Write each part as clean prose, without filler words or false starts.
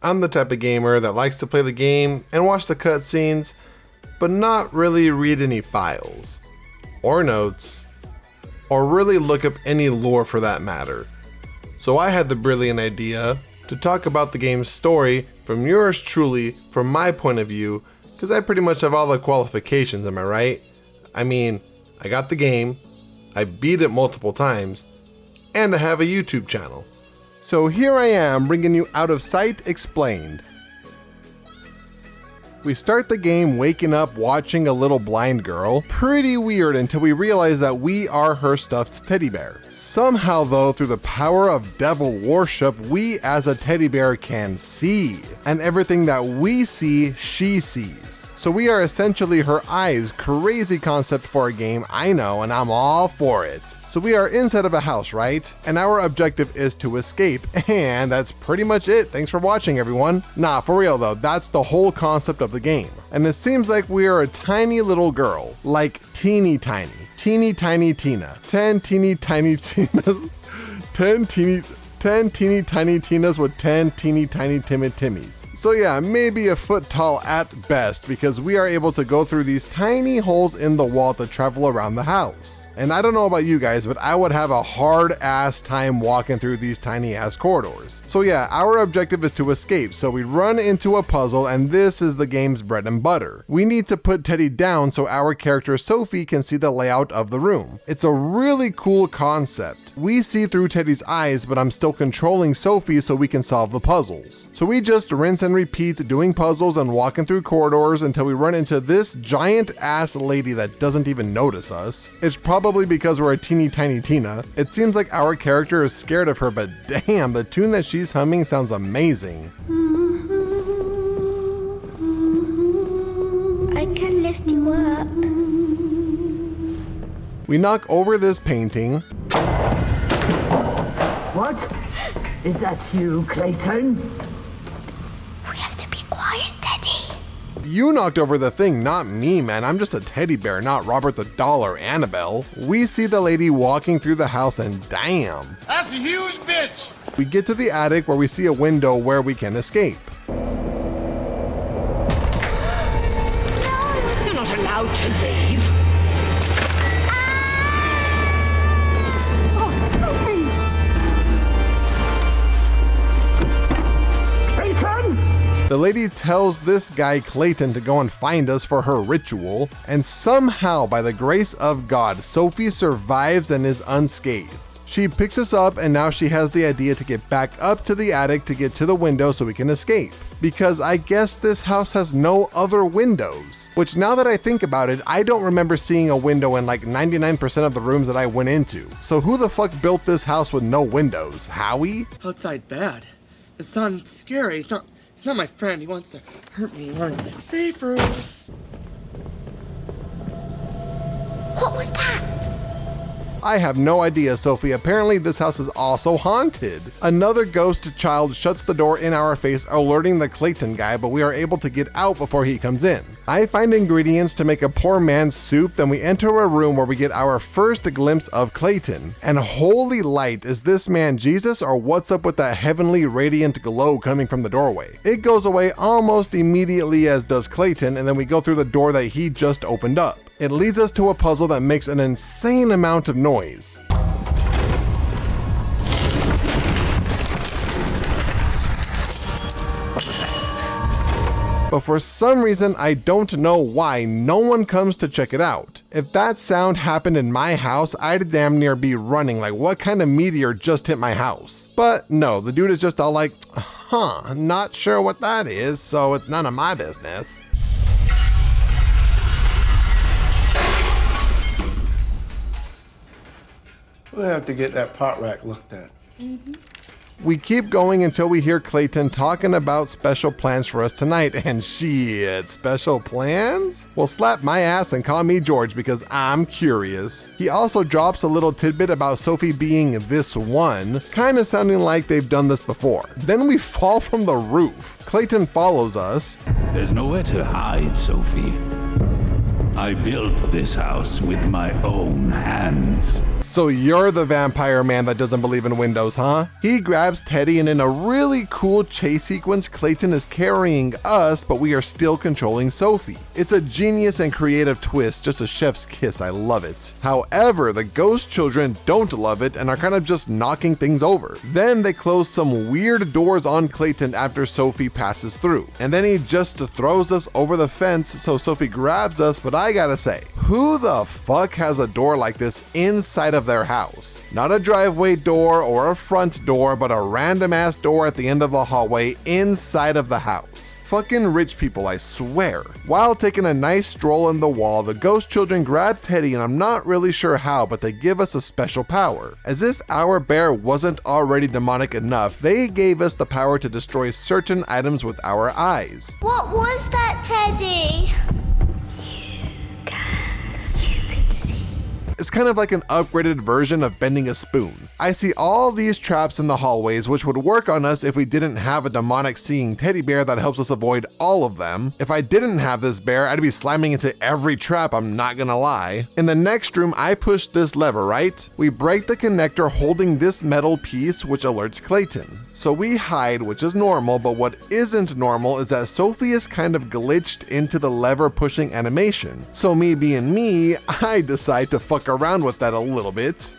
I'm the type of gamer that likes to play the game and watch the cutscenes, but not really read any files, or notes, or really look up any lore for that matter. So I had the brilliant idea to talk about the game's story from yours truly, from my point of view, because I pretty much have all the qualifications, am I right? I mean, I got the game, I beat it multiple times, and I have a YouTube channel. So here I am bringing you Out of Sight Explained. We start the game waking up watching a little blind girl. Pretty weird until we realize that we are her stuffed teddy bear. Somehow though, through the power of devil worship, we as a teddy bear can see. And everything that we see, she sees. So we are essentially her eyes. Crazy concept for a game, I know, and I'm all for it. So we are inside of a house, right? And our objective is to escape. And that's pretty much it. Thanks for watching, everyone. Nah, for real though, that's the whole concept of the game. And it seems like we are a tiny little girl, like teeny tiny Tina, 10 teeny tiny Tinas, 10 teeny tiny Tinas with 10 teeny tiny timid Timmies. So yeah, maybe a foot tall at best, because we are able to go through these tiny holes in the wall to travel around the house. And I don't know about you guys, but I would have a hard ass time walking through these tiny ass corridors. So yeah, our objective is to escape, so we run into a puzzle, and this is the game's bread and butter. We need to put Teddy down so our character Sophie can see the layout of the room. It's a really cool concept. We see through Teddy's eyes, but I'm still controlling Sophie so we can solve the puzzles. So we just rinse and repeat doing puzzles and walking through corridors until we run into this giant ass lady that doesn't even notice us. It's probably because we're a teeny tiny Tina. It seems like our character is scared of her, but damn, the tune that she's humming sounds amazing. I can lift you up. We knock over this painting. What? Is that you, Clayton? We have to be quiet, Teddy. You knocked over the thing, not me, man. I'm just a teddy bear, not Robert the Doll or Annabelle. We see the lady walking through the house, and damn. That's a huge bitch! We get to the attic where we see a window where we can escape. You're not allowed to leave. The lady tells this guy Clayton to go and find us for her ritual, and somehow, by the grace of God, Sophie survives and is unscathed. She picks us up, and now she has the idea to get back up to the attic to get to the window so we can escape. Because I guess this house has no other windows. Which, now that I think about it, I don't remember seeing a window in like 99% of the rooms that I went into. So who the fuck built this house with no windows? Howie? Outside bad. The sun's scary. He's not my friend. He wants to hurt me. Safe room. What was that? I have no idea, Sophie. Apparently this house is also haunted. Another ghost child shuts the door in our face, alerting the Clayton guy, but we are able to get out before he comes in. I find ingredients to make a poor man's soup, then we enter a room where we get our first glimpse of Clayton. And holy light, is this man Jesus, or what's up with that heavenly radiant glow coming from the doorway? It goes away almost immediately, as does Clayton, and then we go through the door that he just opened up. It leads us to a puzzle that makes an insane amount of noise. But for some reason, I don't know why, no one comes to check it out. If that sound happened in my house, I'd damn near be running, like what kind of meteor just hit my house? But no, the dude is just all like, not sure what that is, so it's none of my business. We'll have to get that pot rack looked at. We keep going until we hear Clayton talking about special plans for us tonight, and shit, special plans? Well, slap my ass and call me George because I'm curious. He also drops a little tidbit about Sophie being this one, kinda sounding like they've done this before. Then we fall from the roof. Clayton follows us. There's nowhere to hide, Sophie. I built this house with my own hands. So you're the vampire man that doesn't believe in windows, huh? He grabs Teddy, and in a really cool chase sequence, Clayton is carrying us, but we are still controlling Sophie. It's a genius and creative twist, just a chef's kiss, I love it. However, the ghost children don't love it and are kind of just knocking things over. Then they close some weird doors on Clayton after Sophie passes through. And then he just throws us over the fence, so Sophie grabs us, but I gotta say, who the fuck has a door like this inside of their house? Not a driveway door or a front door, but a random ass door at the end of the hallway inside of the house. Fucking rich people, I swear. While taking a nice stroll in the wall, the ghost children grab Teddy, and I'm not really sure how, but they give us a special power. As if our bear wasn't already demonic enough, they gave us the power to destroy certain items with our eyes. What was that, Teddy? You can see. It's kind of like an upgraded version of bending a spoon. I see all these traps in the hallways, which would work on us if we didn't have a demonic seeing teddy bear that helps us avoid all of them. If I didn't have this bear, I'd be slamming into every trap, I'm not gonna lie. In the next room, I push this lever, right? We break the connector holding this metal piece, which alerts Clayton. So we hide, which is normal, but what isn't normal is that Sophie is kind of glitched into the lever pushing animation. So me being me, I decide to fuck around with that a little bit.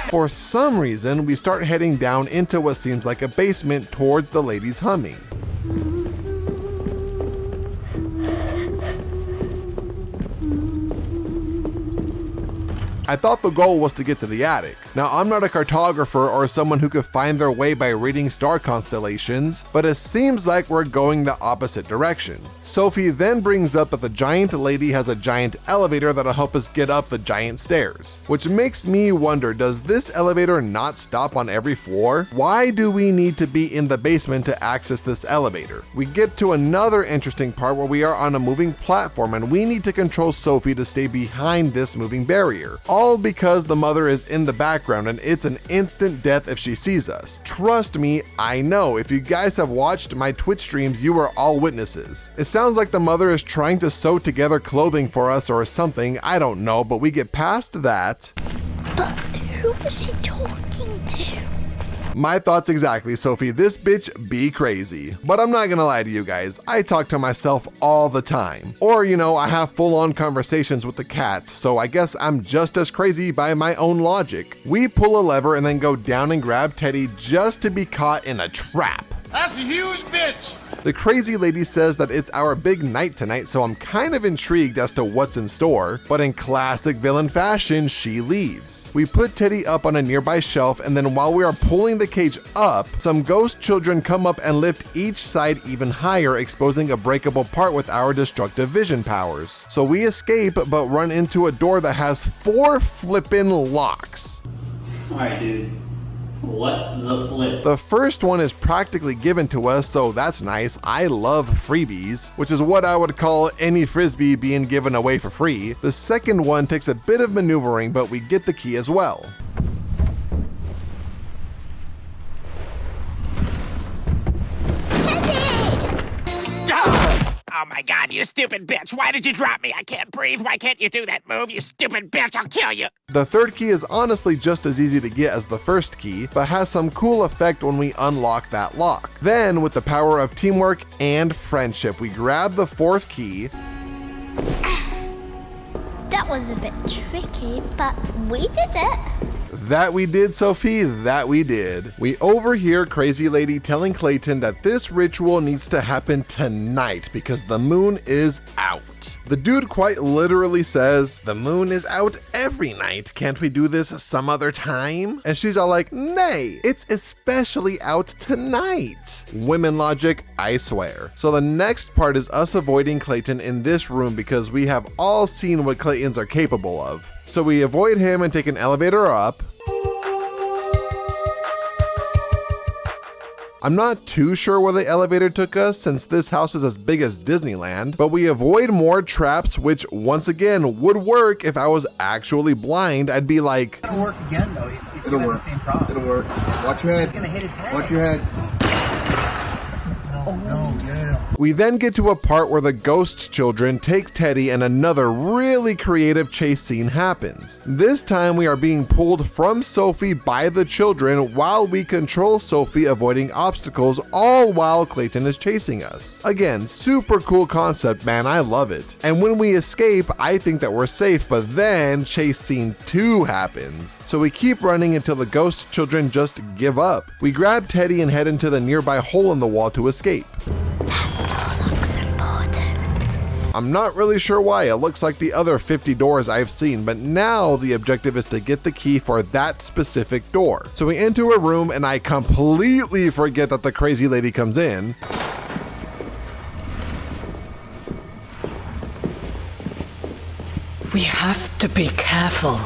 For some reason, we start heading down into what seems like a basement towards the ladies humming. I thought the goal was to get to the attic. Now, I'm not a cartographer or someone who could find their way by reading star constellations, but it seems like we're going the opposite direction. Sophie then brings up that the giant lady has a giant elevator that'll help us get up the giant stairs, which makes me wonder, does this elevator not stop on every floor? Why do we need to be in the basement to access this elevator? We get to another interesting part where we are on a moving platform and we need to control Sophie to stay behind this moving barrier. All because the mother is in the background and it's an instant death if she sees us. Trust me, I know. If you guys have watched my Twitch streams, you are all witnesses. It sounds like the mother is trying to sew together clothing for us or something, I don't know, but we get past that. But who was she talking to? My thoughts exactly, Sophie. This bitch be crazy. But I'm not gonna lie to you guys, I talk to myself all the time. Or, you know, I have full-on conversations with the cats, so I guess I'm just as crazy by my own logic. We pull a lever and then go down and grab Teddy just to be caught in a trap. That's a huge bitch. The crazy lady says that it's our big night tonight, so I'm kind of intrigued as to what's in store, but in classic villain fashion, she leaves. We put Teddy up on a nearby shelf, and then while we are pulling the cage up, some ghost children come up and lift each side even higher, exposing a breakable part with our destructive vision powers. So we escape, but run into a door that has 4 flippin' locks. Alright, dude. What the flip? The first one is practically given to us, so that's nice. I love freebies, which is what I would call any frisbee being given away for free. The second one takes a bit of maneuvering, but we get the key as well. Oh my god, you stupid bitch! Why did you drop me? I can't breathe! Why can't you do that move, you stupid bitch? I'll kill you! The third key is honestly just as easy to get as the first key, but has some cool effect when we unlock that lock. Then, with the power of teamwork and friendship, we grab the fourth key. That was a bit tricky, but we did it. That we did, Sophie, that we did. We overhear Crazy Lady telling Clayton that this ritual needs to happen tonight because the moon is out. The dude quite literally says, "The moon is out every night. Can't we do this some other time?" And she's all like, "Nay, it's especially out tonight." Women logic, I swear. So the next part is us avoiding Clayton in this room because we have all seen what Claytons are capable of. So we avoid him and take an elevator up. I'm not too sure where the elevator took us since this house is as big as Disneyland, but we avoid more traps, which once again would work if I was actually blind. I'd be like, It'll work again though, it'll work. The same problem. It'll work. Watch your head. It's gonna hit his head. Watch your head. We then get to a part where the ghost children take Teddy and another really creative chase scene happens. This time we are being pulled from Sophie by the children while we control Sophie avoiding obstacles, all while Clayton is chasing us. Again, super cool concept, man, I love it. And when we escape, I think that we're safe, but then chase scene 2 happens. So we keep running until the ghost children just give up. We grab Teddy and head into the nearby hole in the wall to escape. That door looks important. I'm not really sure why, it looks like the other 50 doors I've seen, but now the objective is to get the key for that specific door. So we enter a room and I completely forget that the crazy lady comes in. We have to be careful.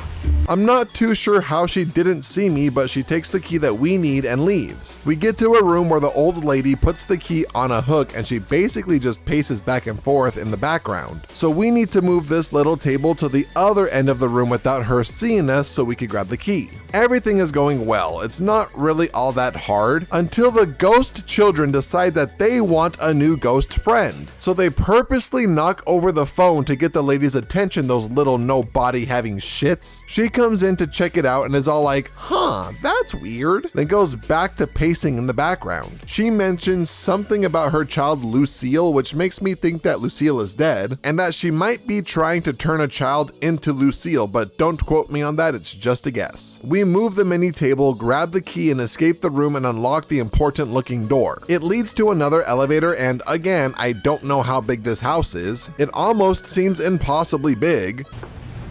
I'm not too sure how she didn't see me, but she takes the key that we need and leaves. We get to a room where the old lady puts the key on a hook and she basically just paces back and forth in the background. So we need to move this little table to the other end of the room without her seeing us so we could grab the key. Everything is going well. It's not really all that hard until the ghost children decide that they want a new ghost friend. So they purposely knock over the phone to get the lady's attention, those little no body having shits. She comes in to check it out and is all like, huh, that's weird. Then goes back to pacing in the background. She mentions something about her child Lucille, which makes me think that Lucille is dead, and that she might be trying to turn a child into Lucille, but don't quote me on that, it's just a guess. We move the mini table, grab the key, and escape the room and unlock the important looking door. It leads to another elevator, and again, I don't know how big this house is. It almost seems impossibly big.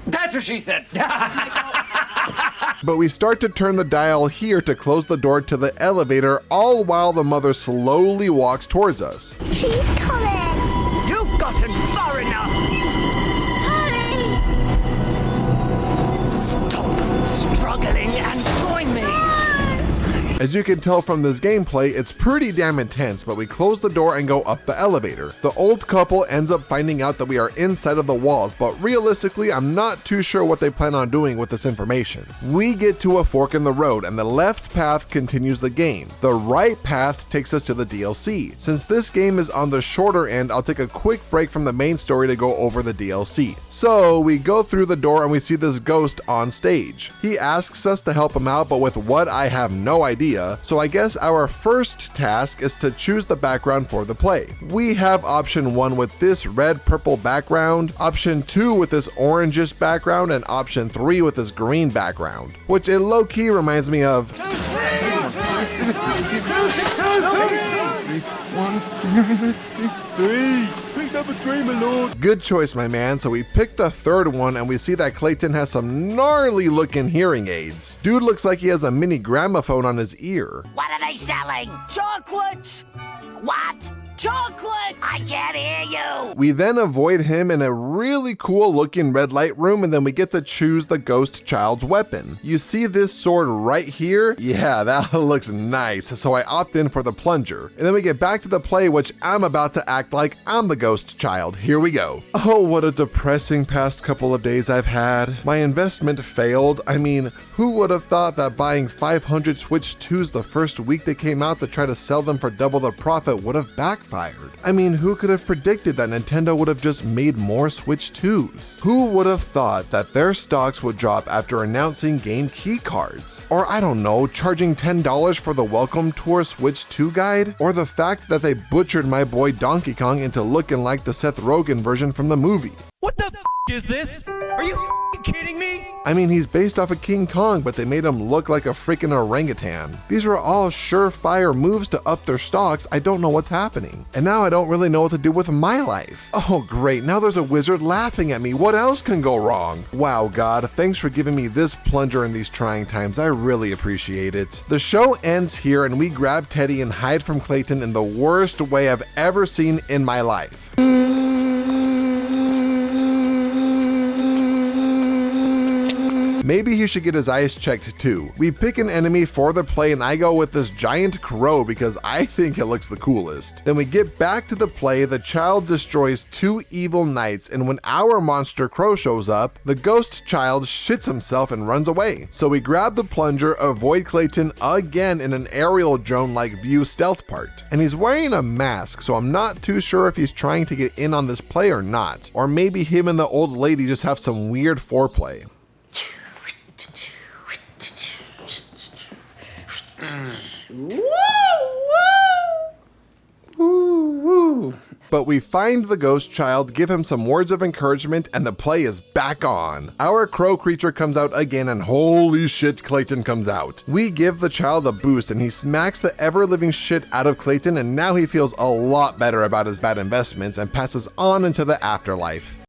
That's what she said. But we start to turn the dial here to close the door to the elevator, all while the mother slowly walks towards us. She's coming. You've gotten far enough. Hurry. Stop struggling and join me. As you can tell from this gameplay, it's pretty damn intense, but we close the door and go up the elevator. The old couple ends up finding out that we are inside of the walls, but realistically, I'm not too sure what they plan on doing with this information. We get to a fork in the road, and the left path continues the game. The right path takes us to the DLC. Since this game is on the shorter end, I'll take a quick break from the main story to go over the DLC. So we go through the door and we see this ghost on stage. He asks us to help him out, but with what I have no idea. So I guess our first task is to choose the background for the play. We have option 1 with this red-purple background, option 2 with this orangish background, and option 3 with this green background, which it low-key reminds me of Good choice, my man. So we picked the third one and we see that Clayton has some gnarly looking hearing aids. Dude looks like he has a mini gramophone on his ear. What are they selling? Chocolate. What? Chocolate. I can't hear you. We then avoid him in a really cool looking red light room, and then we get to choose the ghost child's weapon. You see this sword right here? Yeah, that looks nice. So I opt in for the plunger. And then we get back to the play, which I'm about to act like I'm the ghost child. Here we go. Oh, what a depressing past couple of days I've had. My investment failed. I mean, who would have thought that buying 500 Switch 2s the first week they came out to try to sell them for double the profit would have backfired? I mean, who could have predicted that Nintendo would have just made more Switch 2s? Who would have thought that their stocks would drop after announcing game key cards? Or I don't know, charging $10 for the Welcome Tour Switch 2 guide? Or the fact that they butchered my boy Donkey Kong into looking like the Seth Rogen version from the movie? What the is this? Are you kidding me? I mean, he's based off of King Kong, but they made him look like a freaking orangutan. These are all surefire moves to up their stocks. I don't know what's happening. And now I don't really know what to do with my life. Oh great, now there's a wizard laughing at me. What else can go wrong? Wow, God, thanks for giving me this plunger in these trying times. I really appreciate it. The show ends here and we grab Teddy and hide from Clayton in the worst way I've ever seen in my life. Maybe he should get his eyes checked too. We pick an enemy for the play and I go with this giant crow because I think it looks the coolest. Then we get back to the play, the child destroys 2 evil knights, and when our monster crow shows up, the ghost child shits himself and runs away. So we grab the plunger, avoid Clayton again in an aerial drone-like view stealth part. And he's wearing a mask, so I'm not too sure if he's trying to get in on this play or not. Or maybe him and the old lady just have some weird foreplay. But we find the ghost child, give him some words of encouragement, and the play is back on. Our crow creature comes out again, and holy shit, Clayton comes out. We give the child a boost, and he smacks the ever-living shit out of Clayton, and now he feels a lot better about his bad investments and passes on into the afterlife.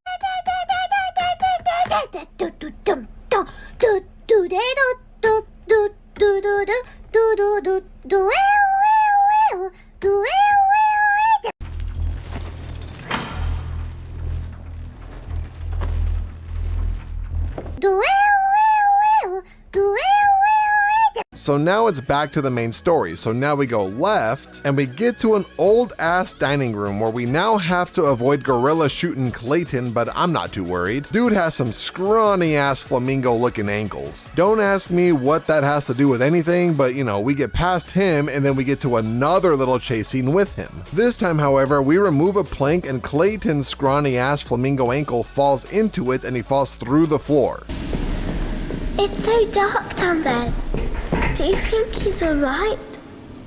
So now it's back to the main story. So now we go left and we get to an old ass dining room where we now have to avoid gorilla shooting Clayton, but I'm not too worried. Dude has some scrawny ass flamingo looking ankles. Don't ask me what that has to do with anything, but you know, we get past him and then we get to another little chase scene with him. This time, however, we remove a plank and Clayton's scrawny ass flamingo ankle falls into it and he falls through the floor. It's so dark down there. Do you think he's alright?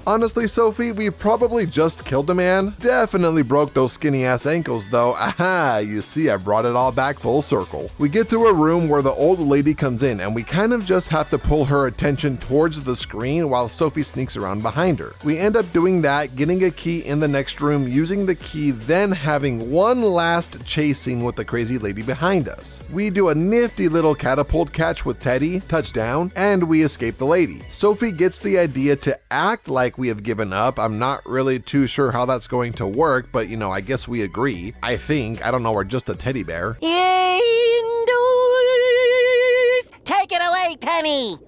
Honestly, Sophie, we probably just killed a man. Definitely broke those skinny ass ankles though. Aha, you see I brought it all back full circle. We get to a room where the old lady comes in and we kind of just have to pull her attention towards the screen while Sophie sneaks around behind her. We end up doing that, getting a key in the next room, using the key, then having one last chase scene with the crazy lady behind us. We do a nifty little catapult catch with Teddy, touchdown, and we escape the lady. Sophie gets the idea to act like we have given up. I'm not really too sure how that's going to work, but you know, I guess we agree. I don't know, we're just a teddy bear. Indoors! Take it away, Penny!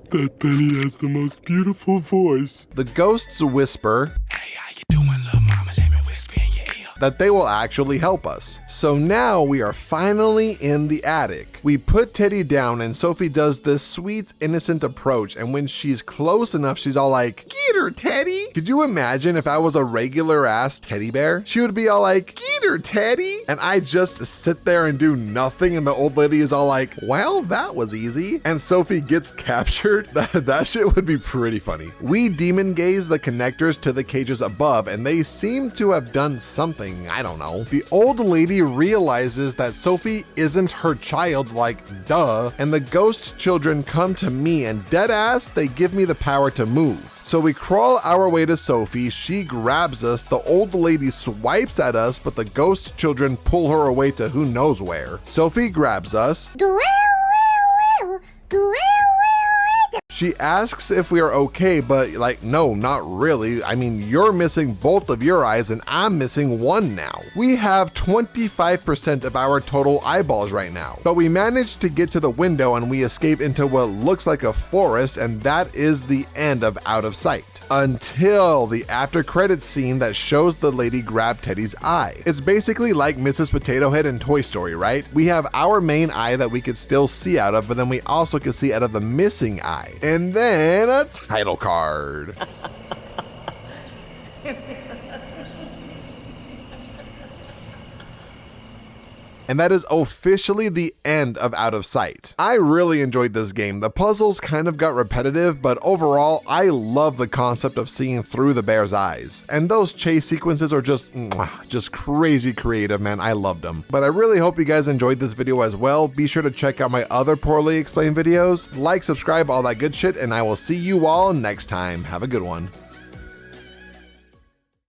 That Penny has the most beautiful voice. The ghosts whisper, "Hey, how you doing, little mama? Let me whisper in your ear." that they will actually help us. So now we are finally in the attic. We put Teddy down and Sophie does this sweet, innocent approach, and when she's close enough, she's all like, "Get her, Teddy!" Could you imagine if I was a regular ass teddy bear? She would be all like, "Get her, Teddy!" And I just sit there and do nothing, and the old lady is all like, "Well, that was easy." And Sophie gets captured. That shit would be pretty funny. We demon gaze the connectors to the cages above, and they seem to have done something, I don't know. The old lady realizes that Sophie isn't her child, like duh, and the ghost children come to me and deadass, they give me the power to move. So we crawl our way to Sophie, she grabs us, the old lady swipes at us, but the ghost children pull her away to who knows where. Sophie grabs us. She asks if we are okay, but like, no, not really. I mean, you're missing both of your eyes and I'm missing one now. We have 25% of our total eyeballs right now, but we managed to get to the window and we escape into what looks like a forest, and that is the end of Out of Sight. Until the after credits scene that shows the lady grab Teddy's eye. It's basically like Mrs. Potato Head in Toy Story, right? We have our main eye that we could still see out of, but then we also could see out of the missing eye. And then a title card. And that is officially the end of Out of Sight. I really enjoyed this game. The puzzles kind of got repetitive, but overall, I love the concept of seeing through the bear's eyes. And those chase sequences are just crazy creative, man. I loved them. But I really hope you guys enjoyed this video as well. Be sure to check out my other poorly explained videos. Like, subscribe, all that good shit, and I will see you all next time. Have a good one.